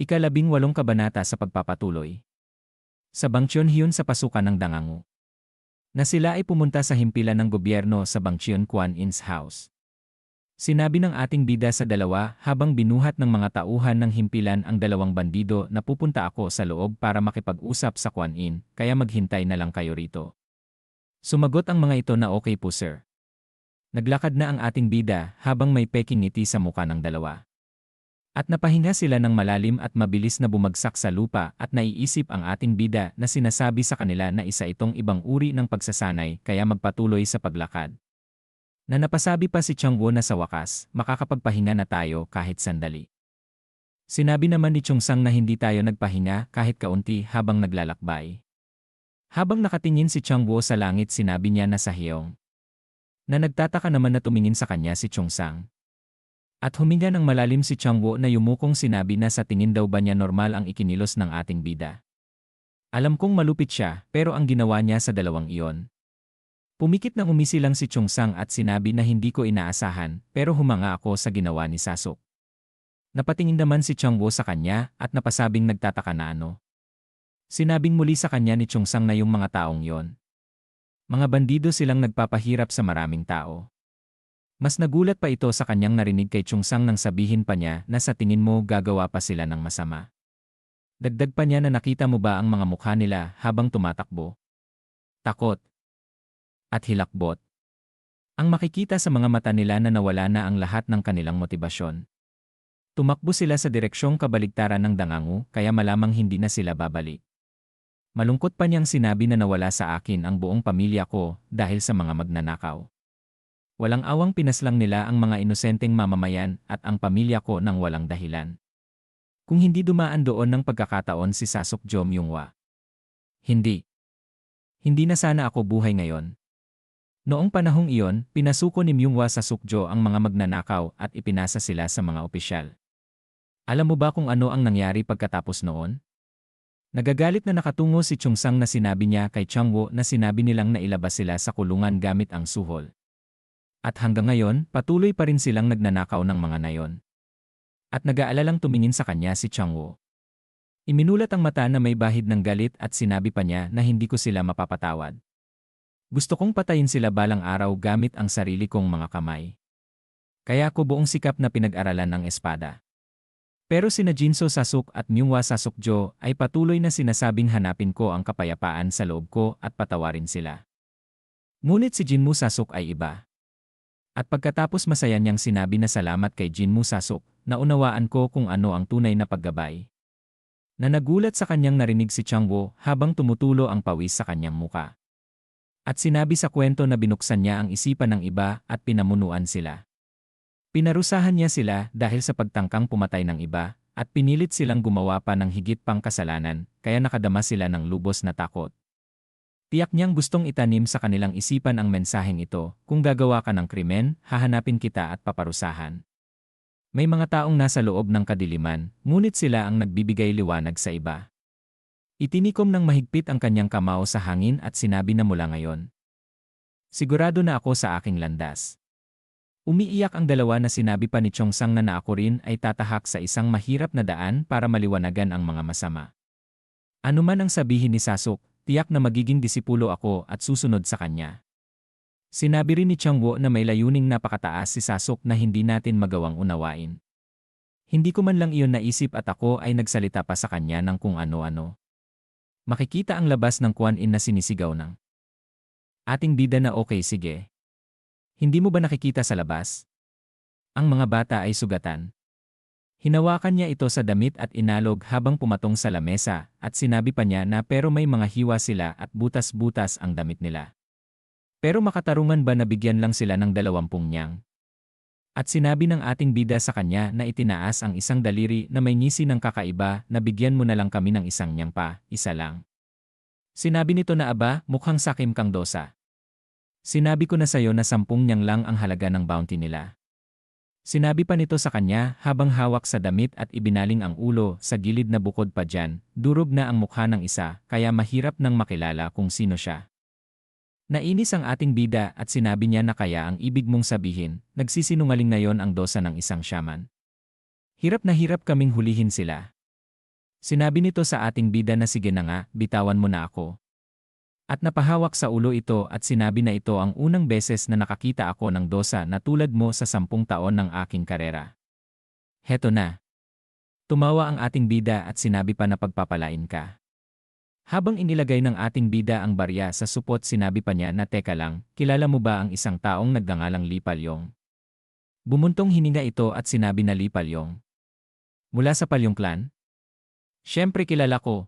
Ika-18 kabanata sa pagpapatuloy. Sa Bangchyon-hyun sa pasukan ng Dangangu. Na sila ay pumunta sa himpilan ng gobyerno sa Bangchyon Kwan In's house. Sinabi ng ating bida sa dalawa habang binuhat ng mga tauhan ng himpilan ang dalawang bandido na pupunta ako sa loob para makipag-usap sa Kwan In, kaya maghintay na lang kayo rito. Sumagot ang mga ito na okay po sir. Naglakad na ang ating bida habang may peking ngiti sa muka ng dalawa. At napahinga sila ng malalim at mabilis na bumagsak sa lupa at naiisip ang ating bida na sinasabi sa kanila na isa itong ibang uri ng pagsasanay kaya magpatuloy sa paglakad. Na napasabi pa si Changwo na sa wakas, makakapagpahinga na tayo kahit sandali. Sinabi naman ni Chongsang na hindi tayo nagpahinga kahit kaunti habang naglalakbay. Habang nakatingin si Changwo sa langit sinabi niya na sa Hyong. Na nagtataka naman na tumingin sa kanya si Chongsang. At huminga ng malalim si Changwo na yumukong sinabi na sa tingin daw ba niya normal ang ikinilos ng ating bida. Alam kong malupit siya pero ang ginawa niya sa dalawang iyon. Pumikit ng umisi lang si Chongsang at sinabi na hindi ko inaasahan pero humanga ako sa ginawa ni Sasok. Napatingin naman si Changwo sa kanya at napasabing nagtataka na ano. Sinabing muli sa kanya ni Chongsang na yung mga taong yon. Mga bandido silang nagpapahirap sa maraming tao. Mas nagulat pa ito sa kanyang narinig kay Chongsang nang sabihin pa niya na sa tingin mo gagawa pa sila ng masama. Dagdag pa niya na nakita mo ba ang mga mukha nila habang tumatakbo? Takot. At hilakbot. Ang makikita sa mga mata nila na nawala na ang lahat ng kanilang motibasyon. Tumakbo sila sa direksyong kabaligtaran ng Dangangu kaya malamang hindi na sila babalik. Malungkot pa niyang sinabi na nawala sa akin ang buong pamilya ko dahil sa mga magnanakaw. Walang awang pinaslang nila ang mga inosenteng mamamayan at ang pamilya ko nang walang dahilan. Kung hindi dumaan doon ng pagkakataon si Sasok Jo Myungwa. Hindi. Hindi na sana ako buhay ngayon. Noong panahong iyon, pinasuko ni Myungwa sa Sukjo ang mga magnanakaw at ipinasa sila sa mga opisyal. Alam mo ba kung ano ang nangyari pagkatapos noon? Nagagalit na nakatungo si Chongsang na sinabi niya kay Changwo na sinabi nilang nailabas sila sa kulungan gamit ang suhol. At hanggang ngayon, patuloy pa rin silang nagnanakaw ng mga nayon. At nag-aalalang tumingin sa kanya si Changwo. Iminulat ang mata na may bahid ng galit at sinabi pa niya na hindi ko sila mapapatawad. Gusto kong patayin sila balang araw gamit ang sarili kong mga kamay. Kaya ko buong sikap na pinag-aralan ng espada. Pero sina Jinso Sasok at Myungwa Sasokjo ay patuloy na sinasabing hanapin ko ang kapayapaan sa loob ko at patawarin sila. Ngunit si Jinmu Sasok ay iba. At pagkatapos masaya niyang sinabi na salamat kay Jinmu Sasok, naunawaan ko kung ano ang tunay na paggabay. Na nagulat sa kanyang narinig si Changwo habang tumutulo ang pawis sa kanyang muka. At sinabi sa kwento na binuksan niya ang isipan ng iba at pinamunuan sila. Pinarusahan niya sila dahil sa pagtangkang pumatay ng iba at pinilit silang gumawa pa ng higit pang kasalanan kaya nakadama sila ng lubos na takot. Tiyak niyang gustong itanim sa kanilang isipan ang mensaheng ito, kung gagawa ka ng krimen, hahanapin kita at paparusahan. May mga taong nasa loob ng kadiliman, ngunit sila ang nagbibigay liwanag sa iba. Itinikom ng mahigpit ang kanyang kamao sa hangin at sinabi na mula ngayon. Sigurado na ako sa aking landas. Umiiyak ang dalawa na sinabi pa ni Chongsang na ako rin ay tatahak sa isang mahirap na daan para maliwanagan ang mga masama. Ano man ang sabihin ni Sasok, tiyak na magiging disipulo ako at susunod sa kanya. Sinabi rin ni Changwo na may layuning napakataas si Sasok na hindi natin magawang unawain. Hindi ko man lang iyon naisip at ako ay nagsalita pa sa kanya ng kung ano-ano. Makikita ang labas ng Kwan In na sinisigaw ng ating bida na okay sige. Hindi mo ba nakikita sa labas? Ang mga bata ay sugatan. Hinawakan niya ito sa damit at inalog habang pumatong sa lamesa at sinabi pa niya na pero may mga hiwa sila at butas-butas ang damit nila. Pero makatarungan ba na bigyan lang sila ng 20 niyang? At sinabi ng ating bida sa kanya na itinaas ang isang daliri na may ngisi ng kakaiba na bigyan mo na lang kami ng isang niyang pa, isa lang. Sinabi nito na aba, mukhang sakim kang dosa. Sinabi ko na sayo na 10 niyang lang ang halaga ng bounty nila. Sinabi pa nito sa kanya habang hawak sa damit at ibinaling ang ulo sa gilid na bukod pa dyan, durog na ang mukha ng isa kaya mahirap nang makilala kung sino siya. Nainis ang ating bida at sinabi niya na kaya ang ibig mong sabihin, nagsisinungaling na yon ang dosa ng isang shaman. Hirap na hirap kaming hulihin sila. Sinabi nito sa ating bida na sige na nga, bitawan mo na ako. At napahawak sa ulo ito at sinabi na ito ang unang beses na nakakita ako ng dosa na tulad mo sa 10 taon ng aking karera. Heto na. Tumawa ang ating bida at sinabi pa na pagpapalain ka. Habang inilagay ng ating bida ang barya sa supot sinabi pa niya na teka lang, kilala mo ba ang isang taong nagngangalang Lee Palyong? Bumuntong hininga ito at sinabi na Lee Palyong. Mula sa Palyong clan? Siyempre kilala ko.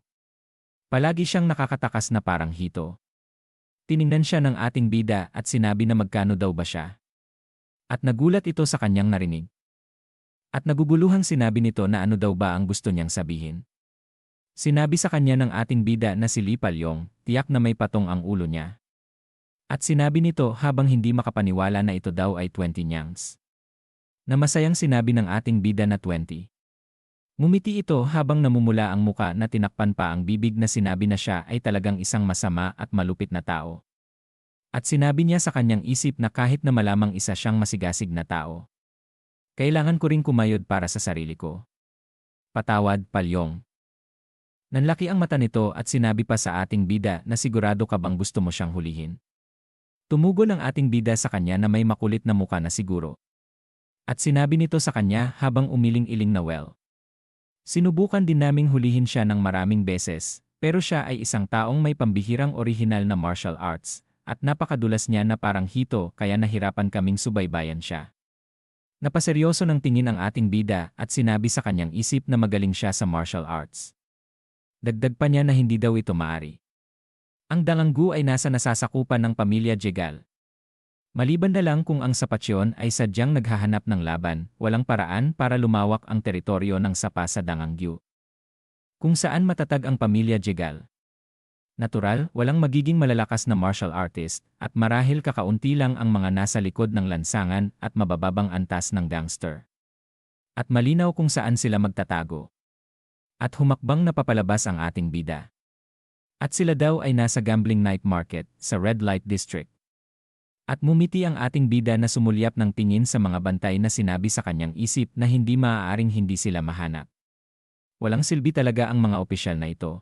Palagi siyang nakakatakas na parang hito. Tiningnan siya ng ating bida at sinabi na magkano daw ba siya. At nagulat ito sa kanyang narinig. At naguguluhang sinabi nito na ano daw ba ang gusto niyang sabihin. Sinabi sa kanya ng ating bida na si Lee Palyong, tiyak na may patong ang ulo niya. At sinabi nito habang hindi makapaniwala na ito daw ay 20 nyangs. Na masayang sinabi ng ating bida na 20. Ngumiti ito habang namumula ang muka na tinakpan pa ang bibig na sinabi na siya ay talagang isang masama at malupit na tao. At sinabi niya sa kanyang isip na kahit na malamang isa siyang masigasig na tao. Kailangan ko ring kumayod para sa sarili ko. Patawad, Palyong. Nanlaki ang mata nito at sinabi pa sa ating bida na sigurado ka bang gusto mo siyang hulihin. Tumugon ang ating bida sa kanya na may makulit na muka na siguro. At sinabi nito sa kanya habang umiling-iling na well. Sinubukan din naming hulihin siya ng maraming beses, pero siya ay isang taong may pambihirang orihinal na martial arts, at napakadulas niya na parang hito kaya nahirapan kaming subaybayan siya. Napaseryoso ng tingin ang ating bida at sinabi sa kanyang isip na magaling siya sa martial arts. Dagdag pa niya na hindi daw ito maari. Ang Danganggu ay nasa nasasakupan ng pamilya Jegal. Maliban na lang kung ang Sapatyon ay sadyang naghahanap ng laban, walang paraan para lumawak ang teritoryo ng Sapa sa Danganggu. Kung saan matatag ang pamilya Jegal. Natural, walang magiging malalakas na martial artist, at marahil kakaunti lang ang mga nasa likod ng lansangan at mabababang antas ng gangster. At malinaw kung saan sila magtatago. At humakbang na papalabas ang ating bida. At sila daw ay nasa gambling night market sa Red Light District. At mumiti ang ating bida na sumulyap ng tingin sa mga bantay na sinabi sa kanyang isip na hindi maaaring hindi sila mahanap. Walang silbi talaga ang mga opisyal na ito.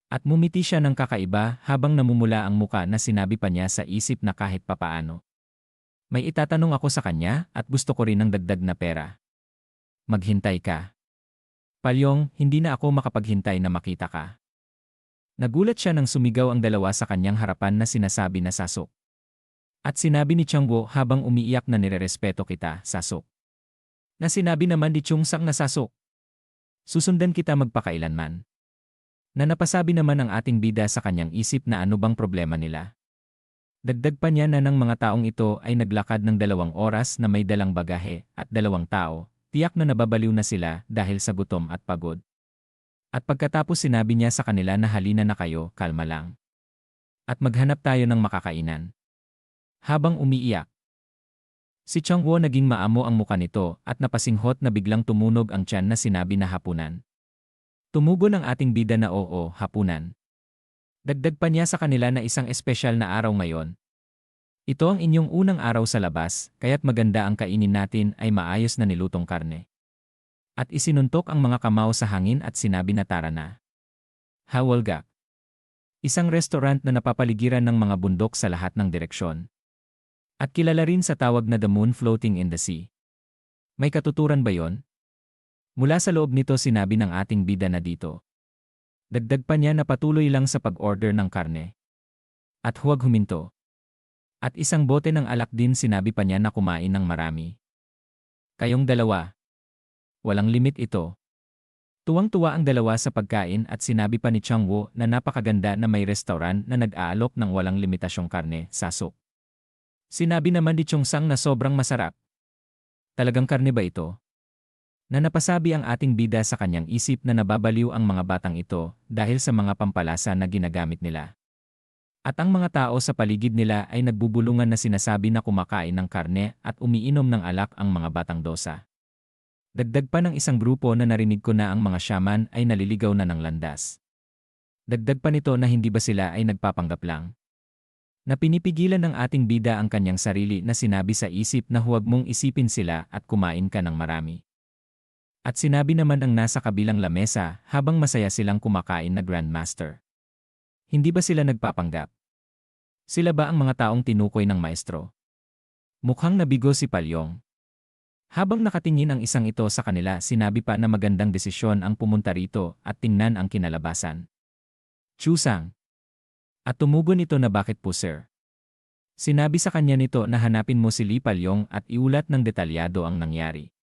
At mumiti siya ng kakaiba habang namumula ang muka na sinabi pa niya sa isip na kahit papaano. May itatanong ako sa kanya at gusto ko rin ng dagdag na pera. Maghintay ka. Palyong, hindi na ako makapaghintay na makita ka. Nagulat siya nang sumigaw ang dalawa sa kanyang harapan na sinasabi na Sasok. At sinabi ni Changwo habang umiiyak na nirerespeto kita, Sasok. Na sinabi naman ni Chungsang na Sasok. Susundan kita magpakailanman. Na napasabi naman ang ating bida sa kanyang isip na ano bang problema nila. Dagdag pa niya na ng mga taong ito ay naglakad ng 2 oras na may dalang bagahe at 2 tao. Tiyak na nababaliw na sila dahil sa gutom at pagod. At pagkatapos sinabi niya sa kanila na halina na kayo, kalma lang. At maghanap tayo ng makakainan. Habang umiiyak. Si Changwo naging maamo ang muka nito at napasinghot na biglang tumunog ang tiyan na sinabi na hapunan. Tumugon ang ating bida na oo, hapunan. Dagdag pa niya sa kanila na isang espesyal na araw ngayon. Ito ang inyong unang araw sa labas, kaya't maganda ang kainin natin ay maayos na nilutong karne. At isinuntok ang mga kamao sa hangin at sinabi na tara na. Hawalgak. Isang restaurant na napapaligiran ng mga bundok sa lahat ng direksyon. At kilala rin sa tawag na The Moon Floating in the Sea. May katuturan ba yon? Mula sa loob nito sinabi ng ating bida na dito. Dagdag pa niya na patuloy lang sa pag-order ng karne. At huwag huminto. At isang bote ng alak din sinabi pa niya na kumain ng marami. Kayong dalawa. Walang limit ito. Tuwang-tuwa ang dalawa sa pagkain at sinabi pa ni Changwo na napakaganda na may restaurant na nag-aalok ng walang limitasyong karne, Sasok. Sinabi naman ni Chungsang na sobrang masarap. Talagang karne ba ito? Na napasabi ang ating bida sa kanyang isip na nababaliw ang mga batang ito dahil sa mga pampalasa na ginagamit nila. At ang mga tao sa paligid nila ay nagbubulungan na sinasabi na kumakain ng karne at umiinom ng alak ang mga batang dosa. Dagdag pa ng isang grupo na narinig ko na ang mga shaman ay naliligaw na ng landas. Dagdag pa nito na hindi ba sila ay nagpapanggap lang. Na pinipigilan ng ating bida ang kanyang sarili na sinabi sa isip na huwag mong isipin sila at kumain ka ng marami. At sinabi naman ang nasa kabilang lamesa habang masaya silang kumakain na Grandmaster. Hindi ba sila nagpapanggap? Sila ba ang mga taong tinukoy ng maestro? Mukhang nabigo si Palyong. Habang nakatingin ang isang ito sa kanila, sinabi pa na magandang desisyon ang pumunta rito at tingnan ang kinalabasan. Chusang. At tumugon ito na bakit po sir? Sinabi sa kanya nito na hanapin mo si Li Palyong at iulat ng detalyado ang nangyari.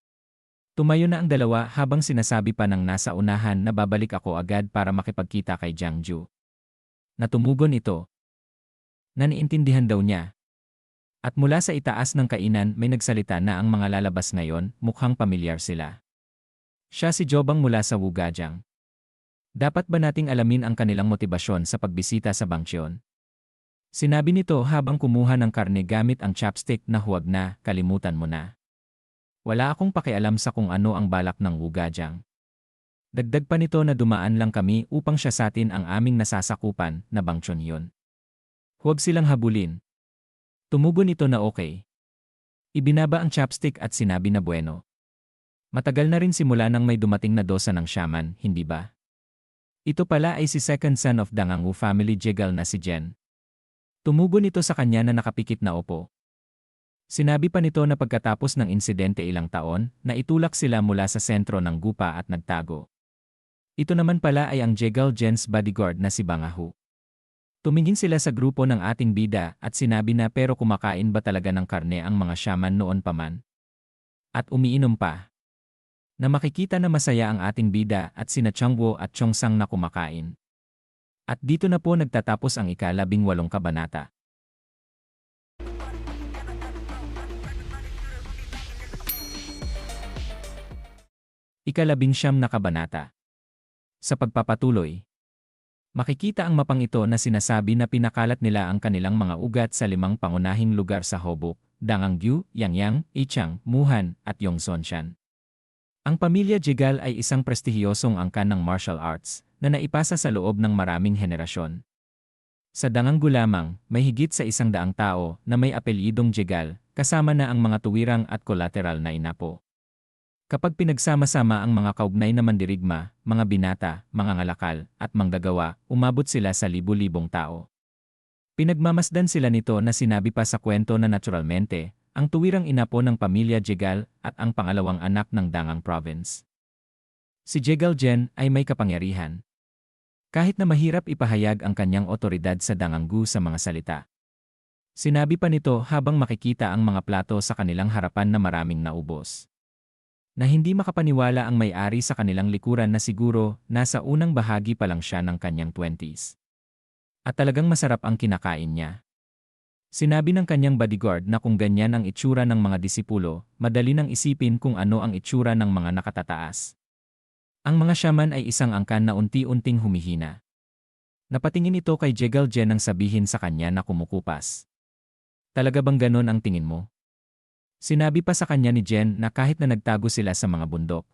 Tumayo na ang dalawa habang sinasabi pa ng nasa unahan na babalik ako agad para makipagkita kay Jiang Ju. Natumugon ito. Naniintindihan daw niya. At mula sa itaas ng kainan may nagsalita na ang mga lalabas ngayon, mukhang pamilyar sila. Siya si Jobang mula sa Wugajang. Dapat ba nating alamin ang kanilang motibasyon sa pagbisita sa Bangchyon? Sinabi nito habang kumuha ng karne gamit ang chopstick na huwag na, kalimutan mo na. Wala akong pakialam sa kung ano ang balak ng Wugajang. Dagdag pa nito na dumaan lang kami upang siya satin ang aming nasasakupan na Bangchyon yun. Huwag silang habulin. Tumugon ito na okay. Ibinaba ang chopstick at sinabi na bueno. Matagal na rin simula nang may dumating na dosa ng shaman, hindi ba? Ito pala ay si second son of Dangangu family Jegal na si Jen. Tumugon ito sa kanya na nakapikit na opo. Sinabi pa nito na pagkatapos ng insidente ilang taon, na itulak sila mula sa sentro ng gupa at nagtago. Ito naman pala ay ang Jegal Jen's bodyguard na si Bangahu. Tumingin sila sa grupo ng ating bida at sinabi na pero kumakain ba talaga ng karne ang mga shaman noon pa man? At umiinom pa. Na makikita na masaya ang ating bida at sina Changwo at Chongsang na kumakain. At dito na po nagtatapos ang ika-18 kabanata. Ika-19 na kabanata. Sa pagpapatuloy, makikita ang mapang ito na sinasabi na pinakalat nila ang kanilang mga ugat sa 5 pangunahing lugar sa Hobok, Dangangyu, Yangyang, Ichang, Muhan, at Yongsongshan. Ang pamilya Jegal ay isang prestihiyosong angkan ng martial arts na naipasa sa loob ng maraming henerasyon. Sa Danganggu lamang, may higit sa 100 tao na may apelyidong Jegal, kasama na ang mga tuwirang at collateral na inapo. Kapag pinagsama-sama ang mga kaugnay na mandirigma, mga binata, mga ngalakal, at manggagawa, umabot sila sa libu-libong tao. Pinagmamasdan sila nito na sinabi pa sa kwento na naturalmente, ang tuwirang inapo ng pamilya Jegal at ang pangalawang anak ng Dangang Province. Si Jegal Jen ay may kapangyarihan. Kahit na mahirap ipahayag ang kanyang otoridad sa Danganggu sa mga salita. Sinabi pa nito habang makikita ang mga plato sa kanilang harapan na maraming naubos. Na hindi makapaniwala ang may-ari sa kanilang likuran na siguro nasa unang bahagi pa lang siya ng kanyang 20s. At talagang masarap ang kinakain niya. Sinabi ng kanyang bodyguard na kung ganyan ang itsura ng mga disipulo, madali nang isipin kung ano ang itsura ng mga nakatataas. Ang mga shaman ay isang angkan na unti-unting humihina. Napatingin ito kay Jegal Jen nang sabihin sa kanya na kumukupas. Talaga bang ganon ang tingin mo? Sinabi pa sa kanya ni Jen na kahit na nagtago sila sa mga bundok,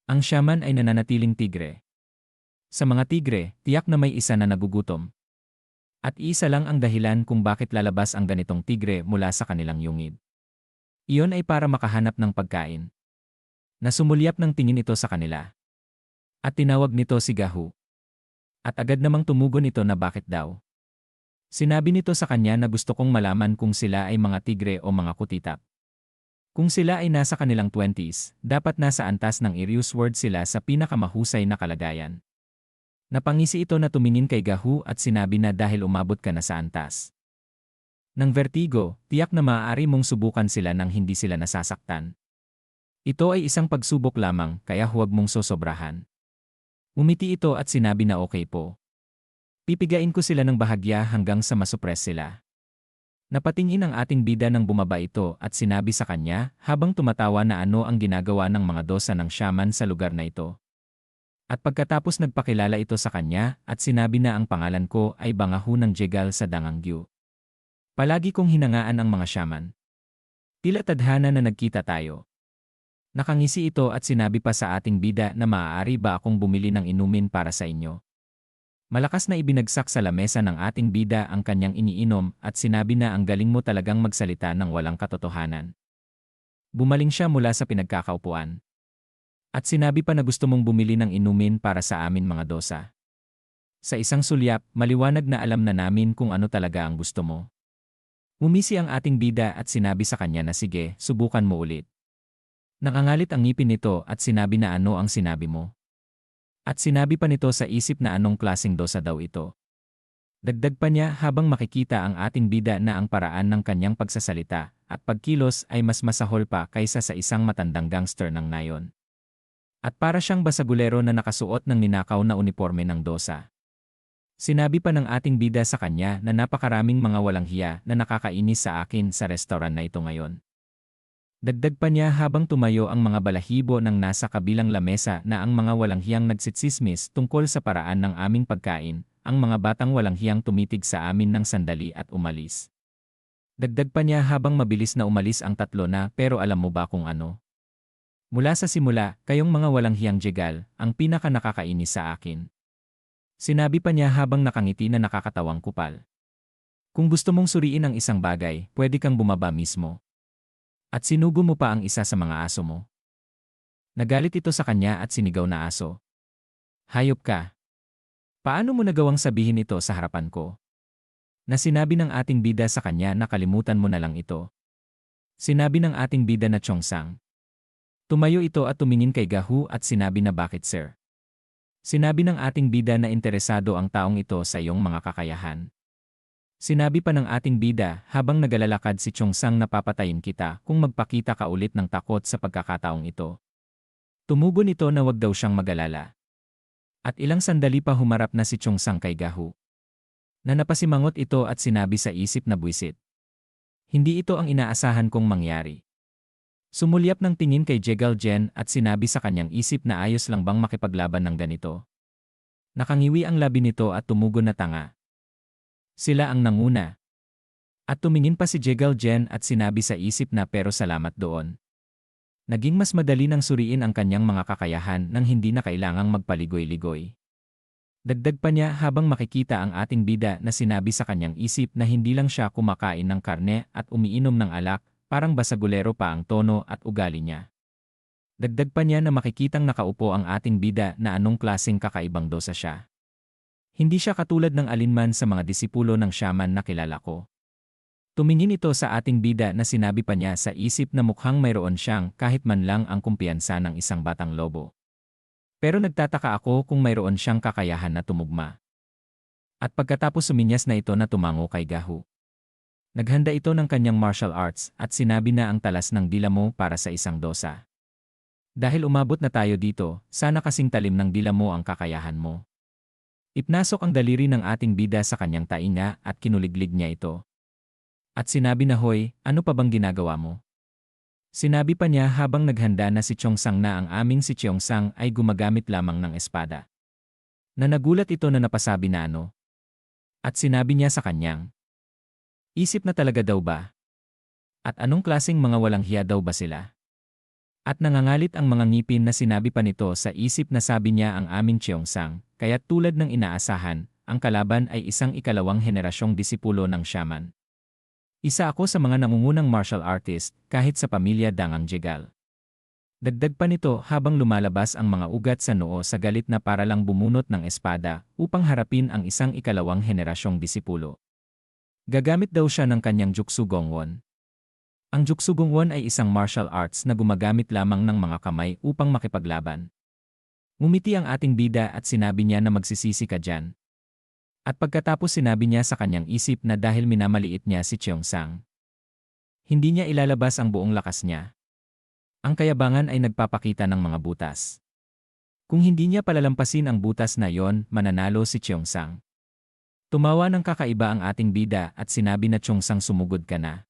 ang shaman ay nananatiling tigre. Sa mga tigre, tiyak na may isa na nagugutom. At isa lang ang dahilan kung bakit lalabas ang ganitong tigre mula sa kanilang yungid. Iyon ay para makahanap ng pagkain. Nasumulyap ng tingin ito sa kanila. At tinawag nito si Gahu. At agad namang tumugon ito na bakit daw. Sinabi nito sa kanya na gusto kong malaman kung sila ay mga tigre o mga kutitap. Kung sila ay nasa kanilang 20s, dapat nasa antas ng Irius Word sila sa pinakamahusay na kalagayan. Napangisi ito na tumingin kay Gahu at sinabi na dahil umabot ka na sa antas ng vertigo, tiyak na maaari mong subukan sila nang hindi sila nasasaktan. Ito ay isang pagsubok lamang kaya huwag mong sosobrahan. Umiti ito at sinabi na okay po. Pipigain ko sila ng bahagya hanggang sa masupres sila. Napatingin ang ating bida nang bumaba ito at sinabi sa kanya habang tumatawa na ano ang ginagawa ng mga dosa ng shaman sa lugar na ito. At pagkatapos nagpakilala ito sa kanya at sinabi na ang pangalan ko ay Bangahu ng Jegal sa Dangangyu. Palagi kong hinangaan ang mga shaman. Tila tadhana na nagkita tayo. Nakangisi ito at sinabi pa sa ating bida na maaari ba akong bumili ng inumin para sa inyo. Malakas na ibinagsak sa lamesa ng ating bida ang kanyang iniinom at sinabi na ang galing mo talagang magsalita ng walang katotohanan. Bumaling siya mula sa pinagkakaupuan. At sinabi pa na gusto mong bumili ng inumin para sa amin mga dosa. Sa isang sulyap, maliwanag na alam na namin kung ano talaga ang gusto mo. Umisi ang ating bida at sinabi sa kanya na sige, subukan mo ulit. Nakangalit ang ngipin nito at sinabi na ano ang sinabi mo. At sinabi pa nito sa isip na anong klaseng dosa daw ito. Dagdag pa niya habang makikita ang ating bida na ang paraan ng kanyang pagsasalita at pagkilos ay mas masahol pa kaysa sa isang matandang gangster ng nayon. At para siyang basagulero na nakasuot ng ninakaw na uniforme ng dosa. Sinabi pa ng ating bida sa kanya na napakaraming mga walang hiya na nakakainis sa akin sa restaurant na ito ngayon. Dagdag pa niya habang tumayo ang mga balahibo ng nasa kabilang lamesa na ang mga walang hiyang nagsitsismis tungkol sa paraan ng aming pagkain, ang mga batang walang hiyang tumitig sa amin ng sandali at umalis. Dagdag pa niya habang mabilis na umalis ang tatlo na pero alam mo ba kung ano? Mula sa simula, kayong mga walang hiyang jegal, ang pinaka nakakainis sa akin. Sinabi pa niya habang nakangiti na nakakatawang kupal. Kung gusto mong suriin ang isang bagay, pwede kang bumaba mismo. At sinugo mo pa ang isa sa mga aso mo. Nagalit ito sa kanya at sinigaw na aso. Hayop ka. Paano mo nagawang sabihin ito sa harapan ko? Na sinabi ng ating bida sa kanya na kalimutan mo na lang ito. Sinabi ng ating bida na Chongsang. Tumayo ito at tumingin kay Gahu at sinabi na bakit sir? Sinabi ng ating bida na interesado ang taong ito sa iyong mga kakayahan. Sinabi pa ng ating bida habang nagalalakad si Chongsang na papatayin kita kung magpakita ka ulit ng takot sa pagkakataong ito. Tumugon ito na wag daw siyang mag-alala. At ilang sandali pa humarap na si Chongsang kay Gahu. Na napasimangot ito at sinabi sa isip na buwisit. Hindi ito ang inaasahan kong mangyari. Sumulyap ng tingin kay Jegal Jen at sinabi sa kanyang isip na ayos lang bang makipaglaban ng ganito. Nakangiwi ang labi nito at tumugon na tanga. Sila ang nanguna. At tumingin pa si Jegal Jen at sinabi sa isip na pero salamat doon. Naging mas madali nang suriin ang kanyang mga kakayahan nang hindi na kailangang magpaligoy-ligoy. Dagdag pa niya habang makikita ang ating bida na sinabi sa kanyang isip na hindi lang siya kumakain ng karne at umiinom ng alak, parang basagulero pa ang tono at ugali niya. Dagdag pa niya na makikitang nakaupo ang ating bida na anong klaseng kakaibang dosa siya. Hindi siya katulad ng alinman sa mga disipulo ng shaman na kilala ko. Tumingin ito sa ating bida na sinabi pa niya sa isip na mukhang mayroon siyang kahit man lang ang kumpiyansa ng isang batang lobo. Pero nagtataka ako kung mayroon siyang kakayahan na tumugma. At pagkatapos suminyas na ito na tumango kay Gahu. Naghanda ito ng kanyang martial arts at sinabi na ang talas ng dila mo para sa isang dosa. Dahil umabot na tayo dito, sana kasing talim ng dila mo ang kakayahan mo. Ipnasok ang daliri ng ating bida sa kanyang tainga at kinuliglig niya ito. At sinabi na hoy, ano pa bang ginagawa mo? Sinabi pa niya habang naghanda na si Chongsang na ang aming si Chongsang ay gumagamit lamang ng espada. Na nagulat ito na napasabi na ano. At sinabi niya sa kanyang, isip na talaga daw ba? At anong klaseng mga walang hiya daw ba sila? At nangangalit ang mga ngipin na sinabi pa nito sa isip na sabi niya ang aming Chongsang, kaya tulad ng inaasahan, ang kalaban ay isang ikalawang henerasyong disipulo ng shaman. Isa ako sa mga nangungunang martial artist kahit sa pamilya Dangang Jegal. Dagdag pa nito habang lumalabas ang mga ugat sa noo sa galit na para lang bumunot ng espada upang harapin ang isang ikalawang henerasyong disipulo. Gagamit daw siya ng kanyang Jutsu Gongwon. Ang Jutsu Gongwon ay isang martial arts na gumagamit lamang ng mga kamay upang makipaglaban. Ngumiti ang ating bida at sinabi niya na magsisisi ka dyan. At pagkatapos sinabi niya sa kanyang isip na dahil minamaliit niya si Chongsang, hindi niya ilalabas ang buong lakas niya. Ang kayabangan ay nagpapakita ng mga butas. Kung hindi niya palalampasin ang butas na yon, mananalo si Chongsang. Tumawa ng kakaiba ang ating bida at sinabi na Chongsang sumugod ka na.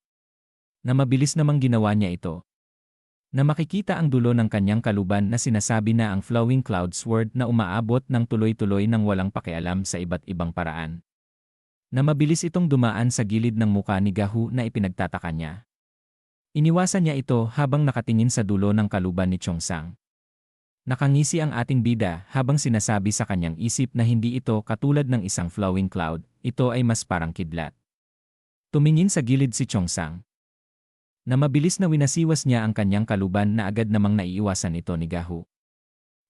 Na mabilis namang ginawa niya ito. Na makikita ang dulo ng kanyang kaluban na sinasabi na ang Flowing Cloud Sword na umaabot ng tuloy-tuloy ng walang pakialam sa iba't ibang paraan. Na mabilis itong dumaan sa gilid ng muka ni Gahu na ipinagtataka niya. Iniwasan niya ito habang nakatingin sa dulo ng kaluban ni Chongsang. Nakangisi ang ating bida habang sinasabi sa kanyang isip na hindi ito katulad ng isang flowing cloud, ito ay mas parang kidlat. Tumingin sa gilid si Chongsang. Na mabilis na winasiwas niya ang kanyang kaluban na agad namang naiiwasan ito ni Gahu.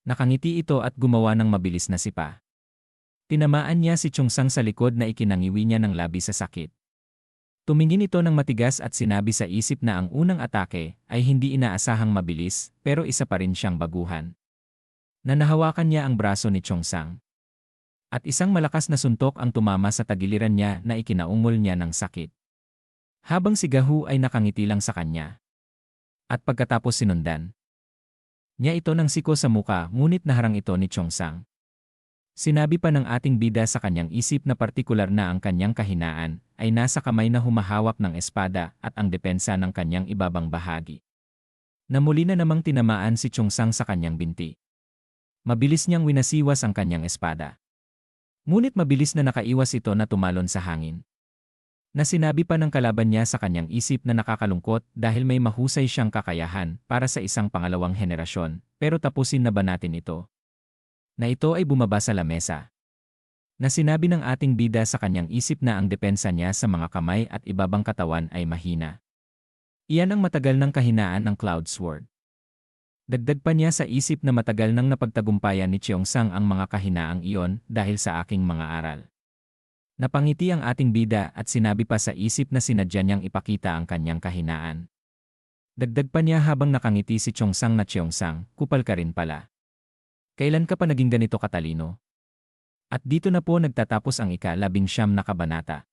Nakangiti ito at gumawa ng mabilis na sipa. Tinamaan niya si Chongsang sa likod na ikinangiwi niya ng labi sa sakit. Tumingin ito ng matigas at sinabi sa isip na ang unang atake ay hindi inaasahang mabilis pero isa pa rin siyang baguhan. Nanahawakan niya ang braso ni Chongsang. At isang malakas na suntok ang tumama sa tagiliran niya na ikinaungol niya ng sakit. Habang si Gahu ay nakangiti lang sa kanya. At pagkatapos sinundan niya ito ng siko sa muka ngunit naharang ito ni Chongsang. Sinabi pa ng ating bida sa kanyang isip na partikular na ang kanyang kahinaan ay nasa kamay na humahawak ng espada at ang depensa ng kanyang ibabang bahagi. Na muli na namang tinamaan si Chongsang sa kanyang binti. Mabilis niyang winasiwas ang kanyang espada. Ngunit mabilis na nakaiwas ito na tumalon sa hangin. Na sinabi pa ng kalaban niya sa kanyang isip na nakakalungkot dahil may mahusay siyang kakayahan para sa isang pangalawang henerasyon, pero tapusin na ba natin ito? Na ito ay bumaba sa lamesa. Na sinabi ng ating bida sa kanyang isip na ang depensa niya sa mga kamay at ibabang katawan ay mahina. Iyan ang matagal ng kahinaan ng Cloud Sword. Dagdag pa niya sa isip na matagal nang napagtagumpayan ni Chongsang ang mga kahinaang iyon dahil sa aking mga aral. Napangiti ang ating bida at sinabi pa sa isip na sinadya niyang ipakita ang kanyang kahinaan. Dagdag pa niya habang nakangiti si Chongsang na Chongsang, kupal ka rin pala. Kailan ka pa naging ganito katalino? At dito na po nagtatapos ang ika-19 na kabanata.